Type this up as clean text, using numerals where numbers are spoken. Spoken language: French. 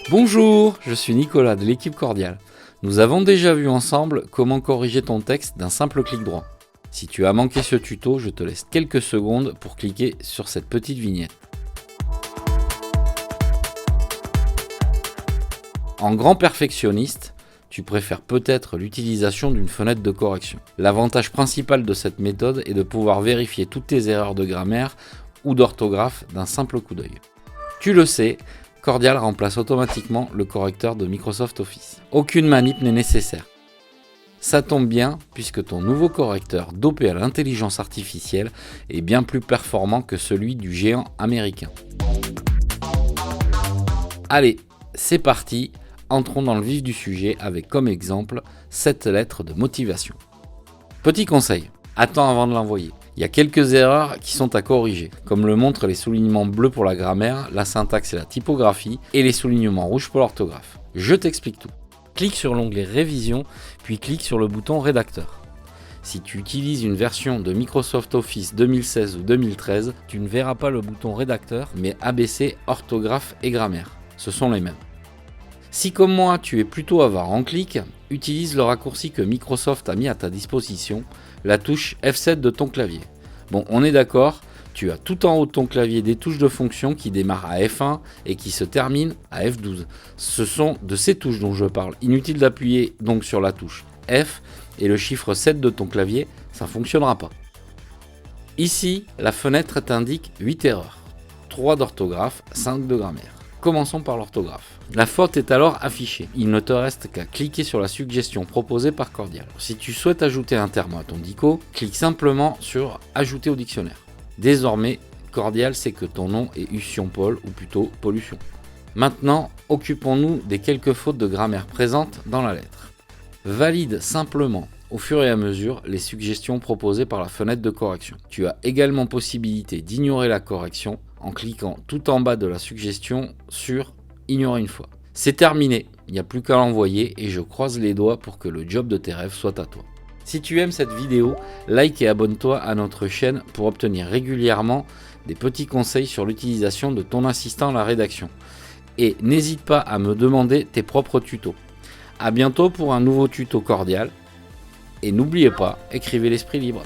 Bonjour, je suis Nicolas de l'équipe Cordial. Nous avons déjà vu ensemble comment corriger ton texte d'un simple clic droit. Si tu as manqué ce tuto, je te laisse quelques secondes pour cliquer sur cette petite vignette. En grand perfectionniste, tu préfères peut-être l'utilisation d'une fenêtre de correction. L'avantage principal de cette méthode est de pouvoir vérifier toutes tes erreurs de grammaire ou d'orthographe d'un simple coup d'œil. Tu le sais, Cordial remplace automatiquement le correcteur de Microsoft Office. Aucune manip n'est nécessaire. Ça tombe bien puisque ton nouveau correcteur dopé à l'intelligence artificielle est bien plus performant que celui du géant américain. Allez, c'est parti, entrons dans le vif du sujet avec comme exemple cette lettre de motivation. Petit conseil, attends avant de l'envoyer. Il y a quelques erreurs qui sont à corriger, comme le montrent les soulignements bleus pour la grammaire, la syntaxe et la typographie, et les soulignements rouges pour l'orthographe. Je t'explique tout. Clique sur l'onglet Révision, puis clique sur le bouton Rédacteur. Si tu utilises une version de Microsoft Office 2016 ou 2013, tu ne verras pas le bouton Rédacteur, mais ABC, orthographe et grammaire. Ce sont les mêmes. Si comme moi tu es plutôt avare en clic, utilise le raccourci que Microsoft a mis à ta disposition, la touche F7 de ton clavier. Bon, on est d'accord, tu as tout en haut de ton clavier des touches de fonction qui démarrent à F1 et qui se terminent à F12. Ce sont de ces touches dont je parle. Inutile d'appuyer donc sur la touche F et le chiffre 7 de ton clavier, ça ne fonctionnera pas. Ici, la fenêtre t'indique 8 erreurs, 3 d'orthographe, 5 de grammaire. Commençons par l'orthographe. La faute est alors affichée. Il ne te reste qu'à cliquer sur la suggestion proposée par Cordial. Si tu souhaites ajouter un terme à ton dico, clique simplement sur Ajouter au dictionnaire. Désormais, Cordial sait que ton nom est Ussion-Paul ou plutôt Pollution. Maintenant, occupons-nous des quelques fautes de grammaire présentes dans la lettre. Valide simplement au fur et à mesure les suggestions proposées par la fenêtre de correction. Tu as également possibilité d'ignorer la correction en cliquant tout en bas de la suggestion sur Ignorer une fois. C'est terminé, il n'y a plus qu'à l'envoyer et je croise les doigts pour que le job de tes rêves soit à toi. Si tu aimes cette vidéo, like et abonne-toi à notre chaîne pour obtenir régulièrement des petits conseils sur l'utilisation de ton assistant à la rédaction. Et n'hésite pas à me demander tes propres tutos. A bientôt pour un nouveau tuto Cordial. Et n'oubliez pas, écrivez l'esprit libre.